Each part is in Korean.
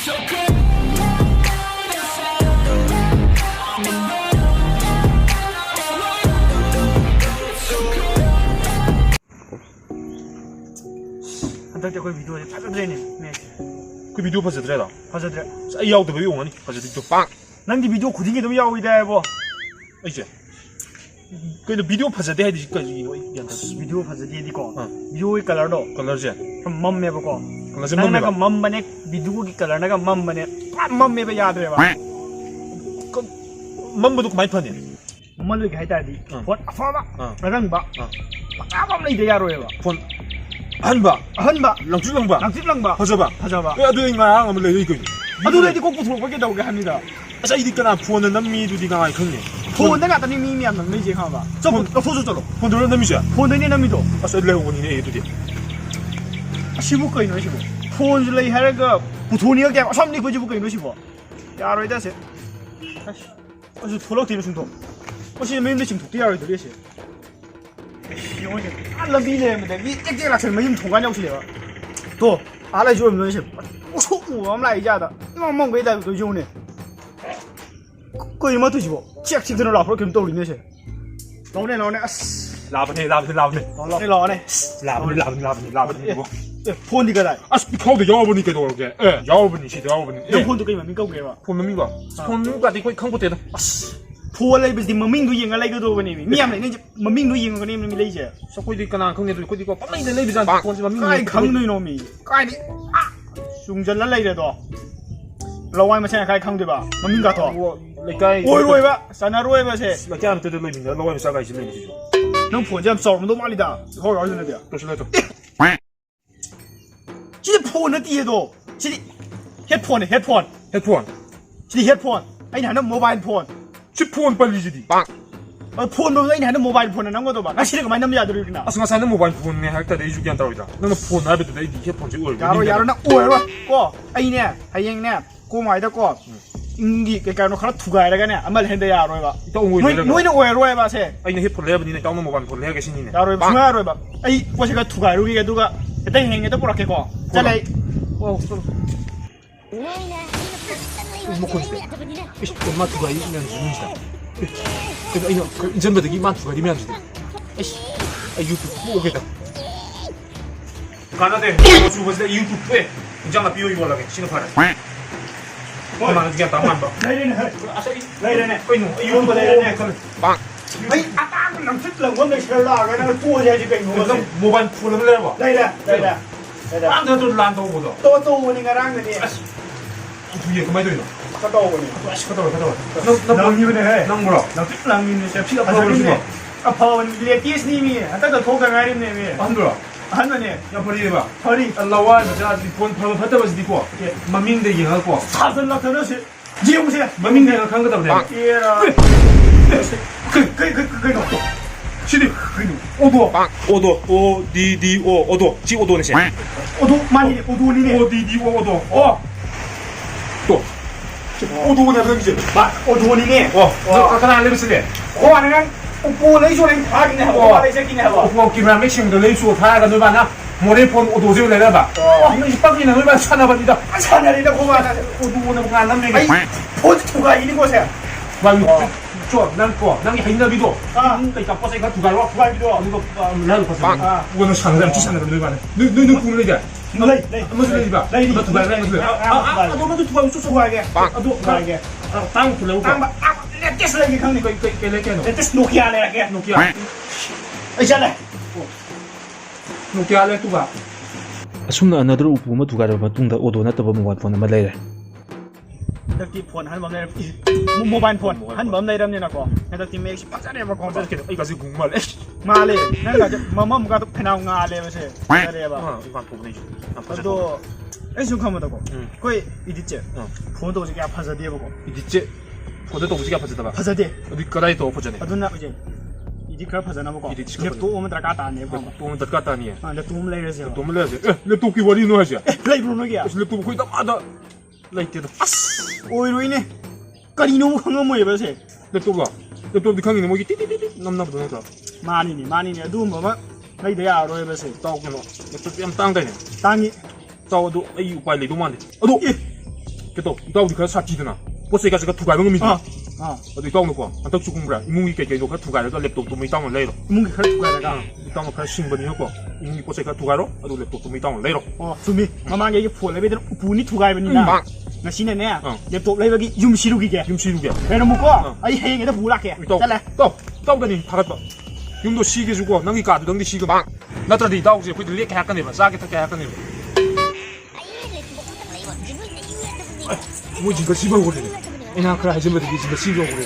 한달 거의 비디오에 파자드레네. 네. 그 비디오 파자드레다. 파자드레. 이 야우도 왜 용하니? 파자드레 빵. 난디 비디오 고딩이 좀 야우이다 뭐. 이제. 그래도 비디오 파자드레 해야지 까지 이한다. 비디오 파자드레 이거. 비디오의 컬러도. 컬러지. 좀 멈매버고. 컬러지 멈매. 나가 멈바네 비디오의 컬러 나가 멈바네. 멈매버 야드레 봐. 그 멈바도 많이 파네. 멈을 하이다디. 폰 아파봐. 나랑 봐. 아밤 레이데 야로에봐. 폰 한바. 한바. 랑줄랑바. 랑집랑바. 파자바. 파자바. 야, 너 이마 아무 레이 이거. 아도레디 꼭 부터 보게 오게 합니다. 자, 이디까나 폰은 남미도 디가 많이 큰네. 폰 내가 다니 미미한 놈 메지 하봐. 저폰 소주절로. 폰 들어 남미자. 폰 내니 남미도. 아서 레오군이네 얘도 돼. 15거인 15. 폰 줄레이 하르가 부토니가 게 3리 거지 거인 15. 야로 이다세. 아씨. 아주 돌아 뒤로 숨도. 혹시 메인데 지금 독대 야로 들리시. 이거지. 알라비네 근데 위 땡땡라 저 메인 통관이 없이 요 또 알아 줘 면 시. 我们来一家的，梦给在对兄弟，过一毛对起不？这听着老婆跟兜里那些，老呢，라브네.老呢， 폰 이거 다. 아, 스피커도 영어보니까 그러게. 예, 영어보니 시대 영어보니. 너 폰도 그냥 민가 그래 봐. 폰 민가. 폰가 되고 칸고 때다. 폰来不是么名都应该来个多个呢？你们那就么名都应该你们没理解。 서코이디까나 강내도 코디고 빨리 레비자 폰지 마 민가. 该坑的农民，该的啊，熊真来的多。老外们现在开坑对吧？么名个多。我罗吧，山那罗吧是。那家人对对레비자老外啥个是레비就。能破这少么多马里的，好玩的那边。都是那种。这破那底下都，这里 headphone， 헤드폰. 这里 headphone， 哎，你还能 mobile phone。 10폰 빨리지디. 빵. 폰 보면 아니 하는 모바일 폰은 난 것도 봐. 나 시래가 많이 남자 들이 그러나. 아스가 사는 모바일 폰에 할때 내 주기 한다고 이다. 너는 폰 앞에도 내 헤드폰 지 얼. 야로 나 오해와. 고. 아이네. 하영네. 고 마이다 고. 인기 그러니까 너 투가야라가네. 아말 핸데 야로 봐. 또 오해. 너는 오해로 해 봐세. 아이네 헤드폰 레버니네 다운 모바일 폰 레가 신이네. 야로 봐. 야로 봐. 아이 뭐시가 투가야. 우리가 누가 일단 행에도 보라게 고. 잘래. 와. 먹고 싶대. 이씨 엄마 두가 이면 주는지다. 그래서 이거 전부터 이만 두가 이면 주대. 이씨 유튜브 오겠다. 가나데 뭐 주고 있을 때 유튜브에 이장나 비오 이거라게 신호파래. 엄마는 그냥 다만 봐. 레이네. 이런 거 레이네. 빵. 아이 아빠 남특랑 원래 셜라가 나 구워야지 그 이거. 모바일 폰을 내봐. 레이네. 안 돼도 란도 보다. 또 오니가 랑네. 뒤에 그만 들어. 갔다 오거니. 갔다 와. 너 이거네. 너 뭐라? 나 특랑이네. 피가 파버리네. 아파원 레티스님이 아까도 도강아리네. 안 들어. 한번에 야 버리 봐. 허리 알라와는 자 폰 바로 받다 버지 디고. 마민데 이하고. 사슬 나타나시. 지용세. 마민데 간 거다 그래. 예라. 그 시디. 오도. 빵. 오도. 오디디오 오도. 지 오도네 시. 오도 많이 오도니네. 오디디오 오도. 또. 오도네 그러지. 오도니네. 가나 레비스네. 호하는 오ปูเลยช่วยพากินเนี่ยว่าอะไรจะกินเนี่ยว่า 오고 기만 맥심 더 레이수 파가 누바나 모레폰 오도지 내려봐. 이거 이빠기는 얼마나 사나버리다. 차나리다 고마다 오도는 안 남매가. 포즈가 있는 곳에 와 저, 난 하인나비도. 그러니까 버스가 두 가로. 두갈비도 이거 나도 봤어. 이거는 상상 기사는 누바네. 너는 구물이야. 레이 무슨 레이바? 레이바 두 가로 레이바. 너도 두갈 수 수고하게. 또 가게. 땅 불러고. 땅 레티스 레기 강니 이거 레게노. 레티스 노키아 레게. 노키아. 아이잖아. 노키아 레 두가. ꯑꯁꯨꯝꯅ ꯑꯅꯗꯔ ꯎꯄꯨ ꯑꯃ ꯊꯨꯒꯥꯏꯔꯕ ꯃꯇꯨꯡꯗ ꯑꯣꯗꯣ ꯅꯠꯇꯕ ꯃꯣꯕꯥꯏꯜ ꯐꯣꯟ ꯑꯃ ꯂꯩꯔꯦ. ꯍꯟꯗꯛꯇꯤ ꯐꯣꯟ ꯍꯟꯕ ꯑꯃ ꯂꯩꯔꯦ ꯃꯣꯕꯥꯏꯜ ꯐꯣꯟ ꯍꯟꯕ ꯑꯃ ꯂꯩꯔꯕꯅꯤꯅꯀꯣ ꯍꯟꯗꯛꯇꯤ ꯃꯦꯛꯁꯤ ꯐꯖꯔꯦꯕ ꯀꯣ 이거지 궁금하네. ꯉꯥꯜꯂꯦ ꯅꯪꯒ ꯃꯃꯝꯒꯗꯣ ꯐꯅꯥꯎ ꯉꯥꯜꯂꯦꯕꯁꯦ ꯐꯖꯔꯦꯕ 이거 보내 줘. ꯑꯗꯣ ꯑꯩ ꯁꯨꯝ ꯈꯪꯕꯗꯀꯣ ꯑꯩꯈꯣꯏ 이디제 폰도 hꯧꯖꯤꯛ ꯀꯌꯥ ꯐꯖꯗꯦꯕꯀꯣ 이제 보내도 우지가 파지다봐. ꯐꯖꯗꯦ 어디 거다이 또 보자네. ꯑꯗꯨꯅ hꯧꯖꯤꯛ 이디 ꯈꯔ ꯐꯖꯅꯕꯀꯣ ꯂꯦꯞꯇꯣꯞ ꯑꯃ ꯗꯔꯀꯥꯔ ꯇꯥꯅꯦꯕꯀꯣ 또 ꯗꯔꯀꯥꯔ 따니. ꯂꯦꯞꯇꯣꯞ ꯑꯃ ꯂꯩꯔꯁꯦꯕ 또 몰라야지. 랩톱기 원리노 하지. ꯂꯩꯕ꯭ꯔꯣ ꯅꯣꯏꯒꯤ 랩톱 거의 다 맞아. 라이트도. ꯑꯣꯏꯔꯣꯏꯅꯦ ꯀꯔꯤꯅꯣ ꯈꯪꯉꯝꯃꯣꯏꯕꯁꯦ 랩톱이 강이네 뭐기 띠띠띠띠 남나보다 나다. 마니네 ꯑꯗꯨꯒꯨꯝꯕ ꯑꯃ ꯂꯩꯗ ꯌꯥꯔꯔꯣꯏꯕꯁꯦ 따오구나. 랩톱 ꯌꯥꯝ 땅다네. ꯇꯥꯡꯉꯤ 따오도 ꯑꯩ ꯎꯄꯥꯏ ꯂꯩꯗꯧ ꯃꯥꯟꯗꯦ. ꯑꯗꯣ 그래도 이따오디 그 사치드나 버스가 제가 두 가면 겁니다. 어디 이따오 놓고 한턱 죽은거라 이몽이 깨깨도 그 두 가려가 랩톱도 뭐 이따오 레이로. 이몽이 그래 두 가다가 이따오 그 신분이 하고 이몽이 버스가 두 가로 아도 랩톱도 뭐 이따오 레이로. 주미 마망에 이게 푸어 레베들 부니 두 가이버니나 나 신내네 랩톱 레베기 윰시루기게 김치루게. 그래 먹고 아이 해행에다 부락해 이따오 잘래 이따오더니 다 갔다. юм도 시게 주고 능이 가도 능이 시게 막 나더니 이따오 이제 그들 리게 약간 내봐 싸게 타게 약간 내봐. 뭐 지가 씹어 버리네. 그냥 그래 하지만 이게 지가 씹어 버리네.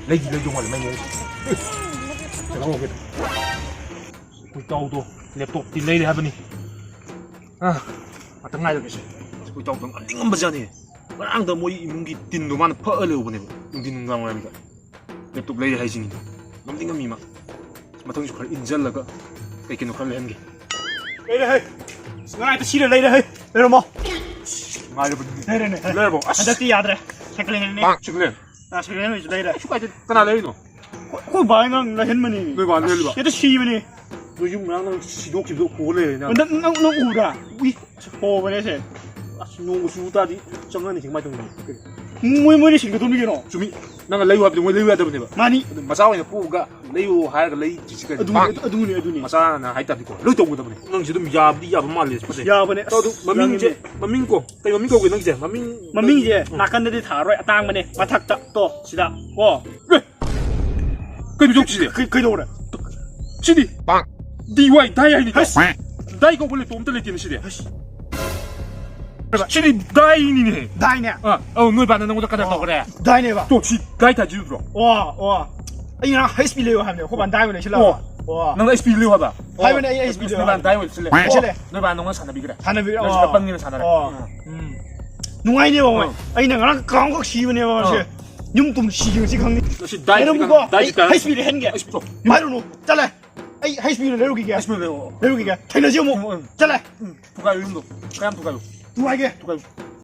레기 용어를 많이 해. 내가 오겠다. 이따오도 랩톱 딜레이를 하더니 어떤 날 이렇게 이따오도 띵한 버전이 그냥 더 뭐이 문기 딘도만 퍼을려 보내. 문디는 강화합니다. 랩톱 레이 하이징이 너무 띵한 미막. 마통이 걸 인절라가 이렇게 놓고 하는 게. 레이래 해 스나이트 시를 레이래 해 레이래 뭐 말려버리네. 레이래네 레이버. 안다 띠야드래 태클레네 빵 죽을래. 태클레네 레이래 휴가 이제 그나 레이노. 그 바이랑 나 했머니 너가 안 열려 봐. 얘도 시이머니 너 지금 나는 시독집도 고래 그냥. 너 우라 위 호버네세 농구 수다디 정한이 정말 정말. 뭐뭐니 신거 돈이 게노 주미 나가 레이우 하비 뭐 레이우 하다 보네 봐. 많이 마사와에 뿌가 레이우 하야가 레이 지지가. 어두니 마사나 하이다 비고. 레이 또 보다 보네. 능 지금 야비 야비 말래 싶었어. 야버네 너도 마민제 마민고. 그 마민고 그 능제 마민. 마밍이제 나간데디 다로에 땅만에 마탁다 또 시다 왜? 그 미족지지. 그도 그래 시디. 빵. DY 다이아니까. 다이가 원래 또 엄청 레티는 시디. 시디 다이니네. 다이네 너희 반은 것도 가다 그래. 다이네 봐 또 지 다이타 지우드로. 와 이랑 하이스피드 레오 하면 호반 다이네 실라 와 너 SP 레이우 하다. 하이면 ASP 너희 반 다이오 실래. 실래 너희 반 농은 사나비 그래. 하나비 몇 번이면 사나라. 농아이네 봐 아이 내가 강각 시이네 봐 윰좀 시경시 강니 시 다이 이런 거 다이니까. 하이스피드 한게 10초. 말로 잘래 아이 하이스피드 레오기게 하시면 돼요. 레오기게 테너지 뭐 잘래 두가요 윤도. 그냥 두가요. 누가게 두가요.